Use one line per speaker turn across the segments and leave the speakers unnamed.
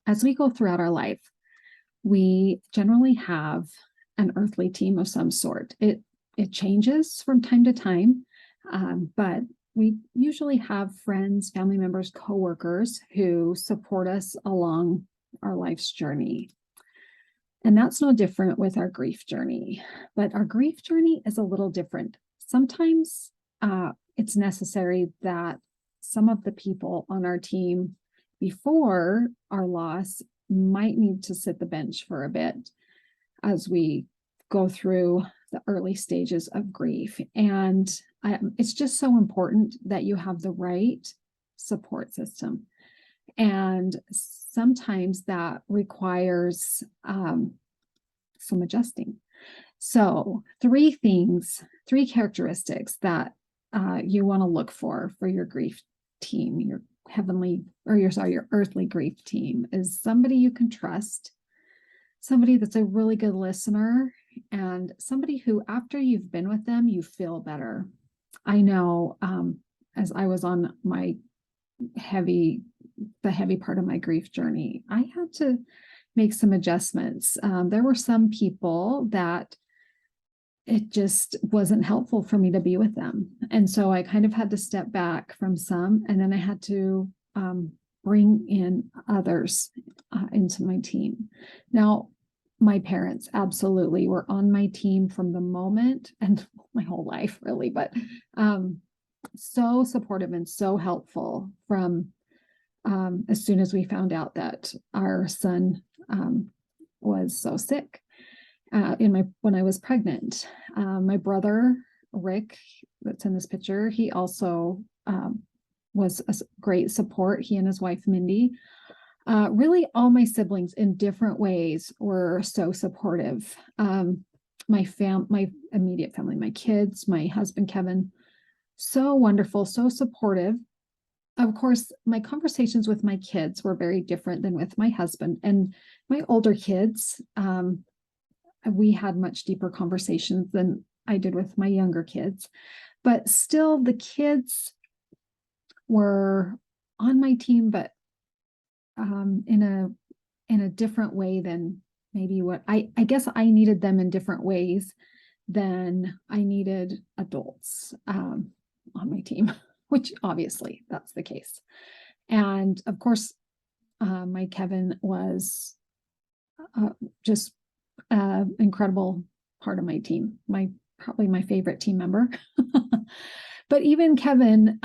as we go throughout our life, we generally have an earthly team of some sort. It changes from time to time, but we usually have friends, family members, coworkers who support us along our life's journey. And that's no different with our grief journey. But our grief journey is a little different. Sometimes it's necessary that some of the people on our team before our loss might need to sit the bench for a bit as we go through the early stages of grief. And it's just so important that you have the right support system. And sometimes that requires some adjusting. So three characteristics that you want to look for your grief team, your earthly grief team, is somebody you can trust, somebody that's a really good listener, and somebody who, after you've been with them, you feel better. I know, as I was on the heavy part of my grief journey, I had to make some adjustments. There were some people that it just wasn't helpful for me to be with them. And so I kind of had to step back from some, and then I had to bring in others into my team. Now, my parents absolutely were on my team from the moment, and my whole life really, but so supportive and so helpful from as soon as we found out that our son was so sick. When I was pregnant, my brother Rick, that's in this picture, he also was a great support. He and his wife Mindy, really all my siblings in different ways were so supportive. My immediate family, my kids, my husband Kevin, so wonderful, so supportive. Of course, my conversations with my kids were very different than with my husband and my older kids. We had much deeper conversations than I did with my younger kids, but still the kids were on my team, but in a different way than maybe what I guess I needed them in different ways than I needed adults on my team, which obviously that's the case. And of course, my Kevin was just incredible part of my team, probably my favorite team member. But even Kevin,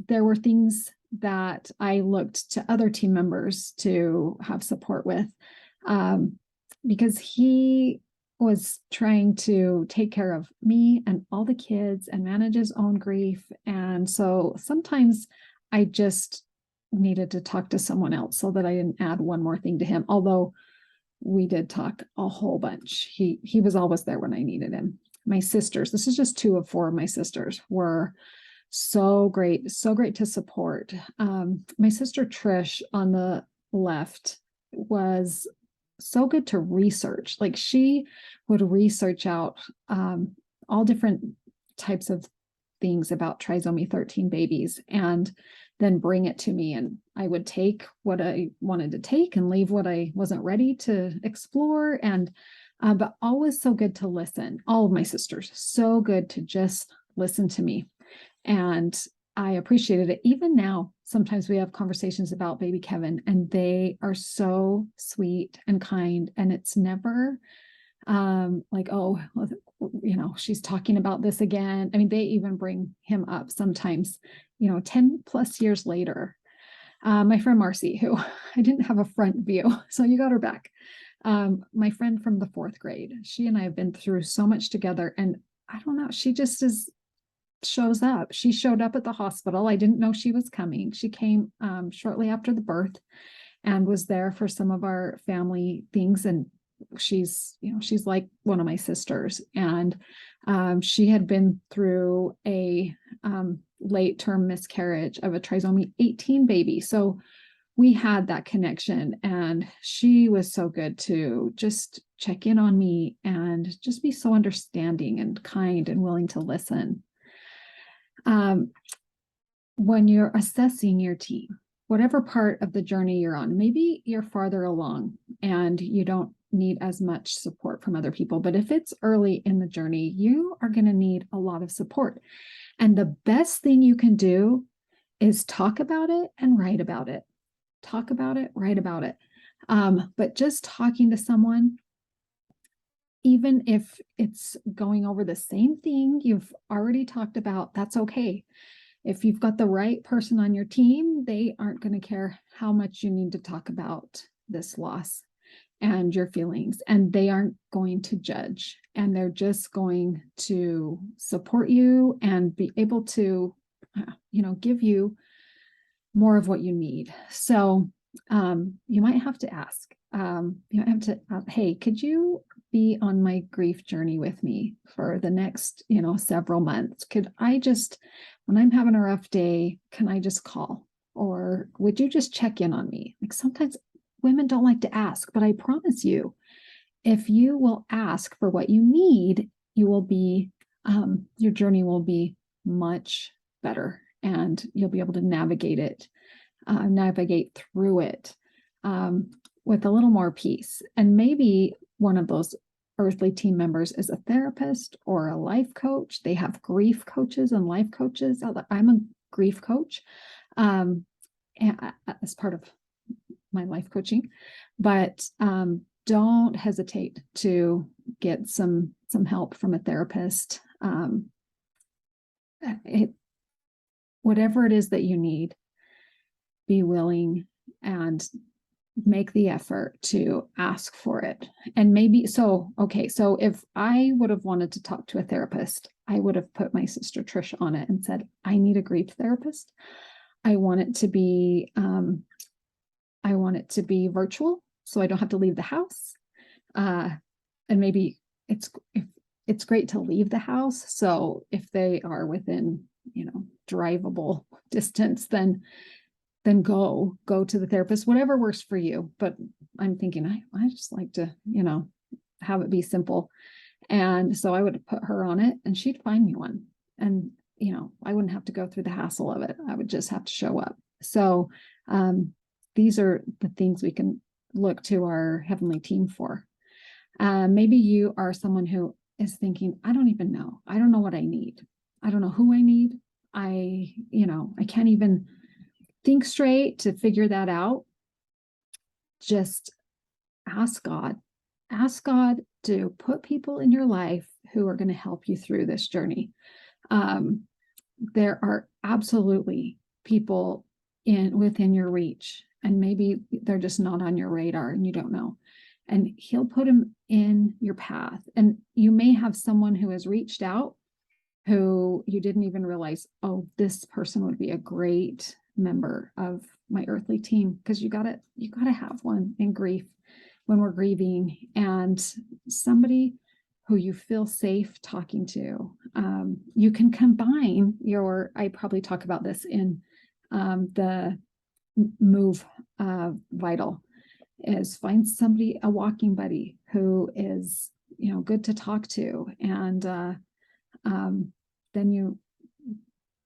there were things that I looked to other team members to have support with, because he was trying to take care of me and all the kids and manage his own grief. And so sometimes I just needed to talk to someone else so that I didn't add one more thing to him. Although we did talk a whole bunch. He was always there when I needed him. My sisters, this is just 2 of 4 of my sisters, were so great to support. My sister Trish on the left was so good to research. Like, she would research out all different types of things about trisomy 13 babies and then bring it to me, and I would take what I wanted to take and leave what I wasn't ready to explore. And but always so good to listen. All of my sisters, so good to just listen to me. And I appreciated it. Even now, sometimes we have conversations about baby Kevin, and they are so sweet and kind. And it's never like, oh, she's talking about this again. I mean, they even bring him up sometimes, 10 plus years later. My friend Marcy, who I didn't have a front view, so you got her back. My friend from the 4th grade, she and I have been through so much together, and I don't know, she just shows up. She showed up at the hospital. I didn't know she was coming. She came shortly after the birth and was there for some of our family things. And she's like one of my sisters. And she had been through a late term miscarriage of a trisomy 18 baby. So we had that connection, and she was so good to just check in on me and just be so understanding and kind and willing to listen. When you're assessing your team, whatever part of the journey you're on. Maybe you're farther along and you don't need as much support from other people. But if it's early in the journey, you are going to need a lot of support. And the best thing you can do is talk about it and write about it. Talk about it, write about it. But just talking to someone, even if it's going over the same thing you've already talked about, that's okay. If you've got the right person on your team, they aren't going to care how much you need to talk about this loss and your feelings, and they aren't going to judge, and they're just going to support you and be able to, give you more of what you need. So you might have to ask, hey, could you be on my grief journey with me for the next, several months? Could I just, when I'm having a rough day, can I just call? Or would you just check in on me? Like, sometimes women don't like to ask, but I promise you, if you will ask for what you need, you will be, your journey will be much better, and you'll be able to navigate through it with a little more peace. And maybe one of those earthly team members is a therapist or a life coach. They have grief coaches and life coaches. I'm a grief coach and as part of my life coaching, but don't hesitate to get some help from a therapist. Whatever it is that you need, be willing and make the effort to ask for it. And maybe, so if I would have wanted to talk to a therapist, I would have put my sister Trish on it and said, I need a grief therapist. I want it to be virtual, so I don't have to leave the house. And maybe it's great to leave the house. So if they are within, drivable distance, then go to the therapist, whatever works for you. But I'm thinking, I just like to, have it be simple. And so I would put her on it and she'd find me one. And, I wouldn't have to go through the hassle of it. I would just have to show up. So these are the things we can look to our heavenly team for. Maybe you are someone who is thinking, I don't even know. I don't know what I need. I don't know who I need. I can't even think straight to figure that out. Just ask God to put people in your life who are going to help you through this journey. There are absolutely people within your reach, and maybe they're just not on your radar and you don't know. And he'll put them in your path. And you may have someone who has reached out who you didn't even realize, oh, this person would be a great member of my earthly team, because you gotta have one in grief when we're grieving, and somebody who you feel safe talking to. You can combine I probably talk about this in the Move Vital, is find somebody, a walking buddy who is, good to talk to. And then you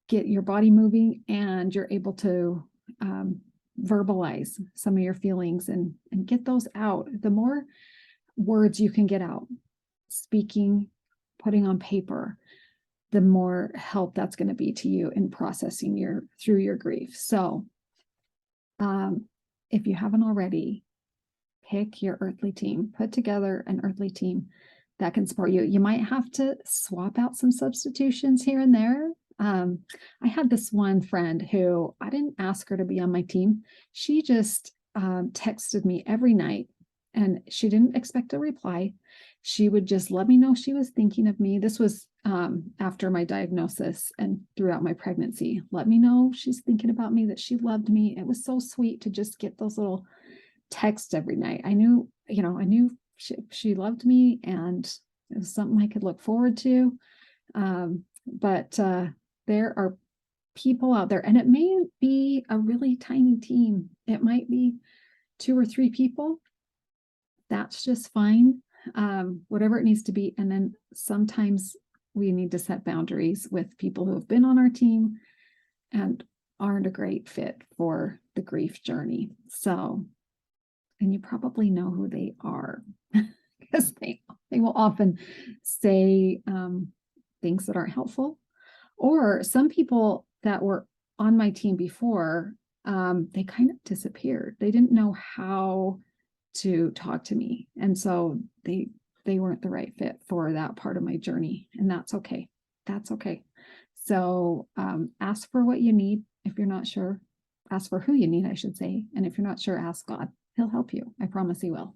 get your body moving and you're able to verbalize some of your feelings and get those out. The more words you can get out, speaking, putting on paper, the more help that's going to be to you in processing through your grief. So if you haven't already, pick your earthly team, put together an earthly team that can support you. You might have to swap out some substitutions here and there. I had this one friend who I didn't ask her to be on my team. She just texted me every night, and she didn't expect a reply. She would just let me know she was thinking of me. This was after my diagnosis and throughout my pregnancy. Let me know she's thinking about me, that she loved me. It was so sweet to just get those little texts every night. I knew she loved me, and it was something I could look forward to. But there are people out there, and it may be a really tiny team. It might be 2 or 3 people. That's just fine. Whatever it needs to be. And then sometimes we need to set boundaries with people who have been on our team and aren't a great fit for the grief journey. So, and you probably know who they are because they will often say things that aren't helpful. Or some people that were on my team before, they kind of disappeared. They didn't know how to talk to me. And so they weren't the right fit for that part of my journey. And that's okay. That's okay. So ask for what you need if you're not sure. Ask for who you need, I should say. And if you're not sure, ask God. He'll help you. I promise he will.